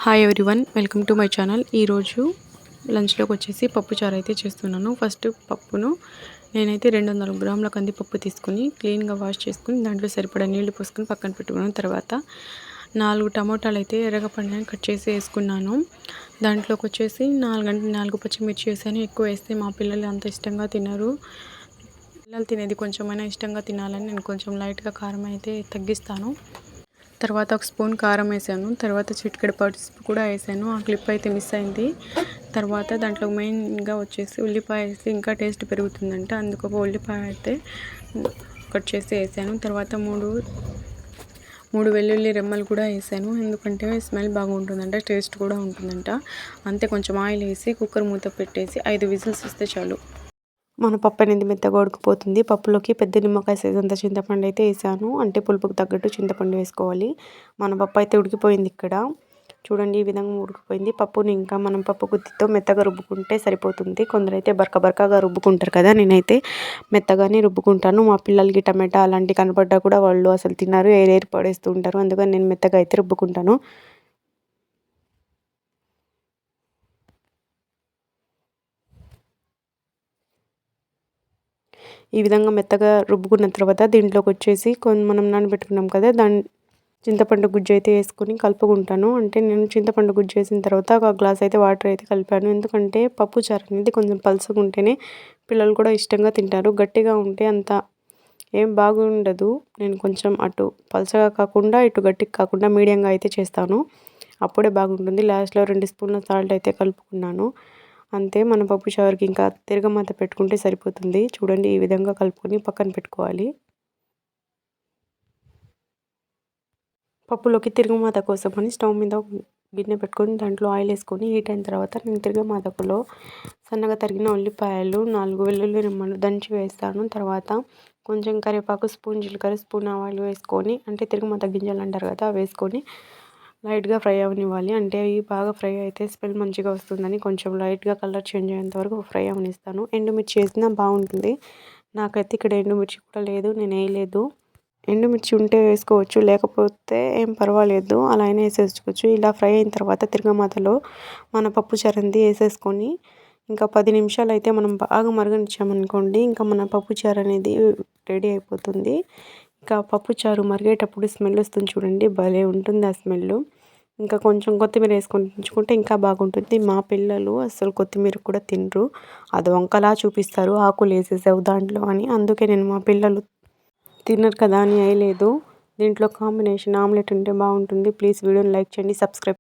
Hi everyone, welcome to my channel. ఈరోజు లంచ్లోకి వచ్చేసి పప్పు చారు అయితే చేస్తున్నాను. ఫస్ట్ పప్పును నేనైతే 200 గ్రాముల కందిపప్పు తీసుకుని క్లీన్గా వాష్ చేసుకుని దాంట్లో సరిపడా నీళ్లు పోసుకుని పక్కన పెట్టుకున్నాను. తర్వాత 4 టమోటాలు అయితే ఎర్రగా పండినవి కట్ చేసి వేసుకున్నాను. దాంట్లోకి వచ్చేసి 4 పచ్చిమిర్చి వేసాను. ఎక్కువ వేస్తే మా పిల్లలు అంత ఇష్టంగా తినరు. పిల్లలు తినేది కొంచెమైనా ఇష్టంగా తినాలని నేను కొంచెం లైట్గా కారం అయితే తగ్గిస్తాను. తర్వాత ఒక స్పూన్ కారం వేసాను. తర్వాత చిటికెడు పసుపు కూడా వేసాను. ఆ క్లిప్ అయితే మిస్ అయింది. తర్వాత దాంట్లో మెయిన్గా వచ్చేసి ఉల్లిపాయ వేసి ఇంకా టేస్ట్ పెరుగుతుందంట, అందుకు ఒక ఉల్లిపాయ అయితే కట్ చేసి వేసాను. తర్వాత మూడు వెల్లుల్లి రెమ్మలు కూడా వేసాను, ఎందుకంటే స్మెల్ బాగుంటుందంట, టేస్ట్ కూడా ఉంటుందంట. అంతే, కొంచెం ఆయిల్ వేసి కుక్కర్ మూత పెట్టేసి 5 విజిల్స్ ఇస్తే చాలు. మన పప్పు అనేది మెత్తగా ఉడికిపోతుంది. పప్పులోకి పెద్ద నిమ్మకాయ సైజ్ అంత చింతపండు అయితే వేసాను. అంటే పులుపుకు తగ్గట్టు చింతపండు వేసుకోవాలి. మన పప్పు అయితే ఉడికిపోయింది. ఇక్కడ చూడండి, ఈ విధంగా ఉడికిపోయింది. పప్పుని ఇంకా మనం పప్పు గుత్తితో మెత్తగా రుబ్బుకుంటే సరిపోతుంది. కొందరైతే బరకగా రుబ్బుకుంటారు కదా, నేనైతే మెత్తగానే రుబ్బుకుంటాను. మా పిల్లలకి టమాటా అలాంటివి కనపడ్డా కూడా వాళ్ళు అసలు తిన్నారు, ఏరేరి పడేస్తూ ఉంటారు. అందుకని నేను మెత్తగా అయితే రుబ్బుకుంటాను. ఈ విధంగా మెత్తగా రుబ్బుకున్న తర్వాత దీంట్లోకి వచ్చేసి మనం నానబెట్టుకున్నాం కదా, చింతపండు గుజ్జు అయితే వేసుకొని కలుపుకుంటాను. అంటే నేను చింతపండు గుజ్జు వేసిన తర్వాత ఒక గ్లాస్ అయితే వాటర్ అయితే కలిపాను. ఎందుకంటే పప్పు చారు అనేది కొంచెం పలుచగా ఉంటేనే పిల్లలు కూడా ఇష్టంగా తింటారు. గట్టిగా ఉంటే అంత ఏం బాగుండదు. నేను కొంచెం అటు పలుచగా కాకుండా ఇటు గట్టిగా కాకుండా మీడియంగా అయితే చేస్తాను, అప్పుడే బాగుంటుంది. లాస్ట్లో 2 స్పూన్ల సాల్ట్ అయితే కలుపుకున్నాను. అంతే, మన పప్పు చారుకి ఇంకా తిరగమాత పెట్టుకుంటే సరిపోతుంది. చూడండి, ఈ విధంగా కలుపుకొని పక్కన పెట్టుకోవాలి. పప్పులోకి తిరగమాత కోసమని స్టవ్ మీద గిన్నె పెట్టుకొని దాంట్లో ఆయిల్ వేసుకొని హీట్ అయిన తర్వాత నేను తిరగమాతకులో సన్నగా తరిగిన ఉల్లిపాయలు, 4 వెల్లుల్లి రెమ్మలు దంచి వేస్తాను. తర్వాత కొంచెం కరివేపాకు, స్పూన్ జీలకర్ర, స్పూన్ ఆవాలు వేసుకొని, అంటే తిరగమాత గింజలు అంటారు కదా, వేసుకొని లైట్గా ఫ్రై అవనివ్వాలి. అంటే అవి బాగా ఫ్రై అయితే స్మెల్ మంచిగా వస్తుందని కొంచెం లైట్గా కలర్ చేంజ్ అయ్యేంత వరకు ఫ్రై అవనిస్తాను. ఎండుమిర్చి వేసినా బాగుంటుంది. నాకైతే ఇక్కడ ఎండుమిర్చి కూడా లేదు, నేను వేయలేదు. ఎండుమిర్చి ఉంటే వేసుకోవచ్చు, లేకపోతే ఏం పర్వాలేదు, అలా అయినా వేసేసుకోవచ్చు. ఇలా ఫ్రై అయిన తర్వాత తిరగమాతలో మన పప్పు చారంది వేసేసుకొని ఇంకా 10 నిమిషాలు అయితే మనం బాగా మరగనిచ్చామనుకోండి, ఇంకా మన పప్పు చారు అనేది రెడీ అయిపోతుంది. ఇంకా పప్పు చారు మరిగేటప్పుడు స్మెల్ వస్తుంది చూడండి, భలే ఉంటుంది ఆ స్మెల్. ఇంకా కొంచెం కొత్తిమీర వేసుకొని ఉంచుకుంటే ఇంకా బాగుంటుంది. మా పిల్లలు అసలు కొత్తిమీర కూడా తినరు, అది వంకలా చూపిస్తారు, ఆకులు వేసేసావు దాంట్లో అని. అందుకే నేను మా పిల్లలు తినరు కదా అని వేయలేదు. దీంట్లో కాంబినేషన్ ఆమ్లెట్ ఉంటే బాగుంటుంది. ప్లీజ్ వీడియోని లైక్ చేయండి, సబ్స్క్రైబ్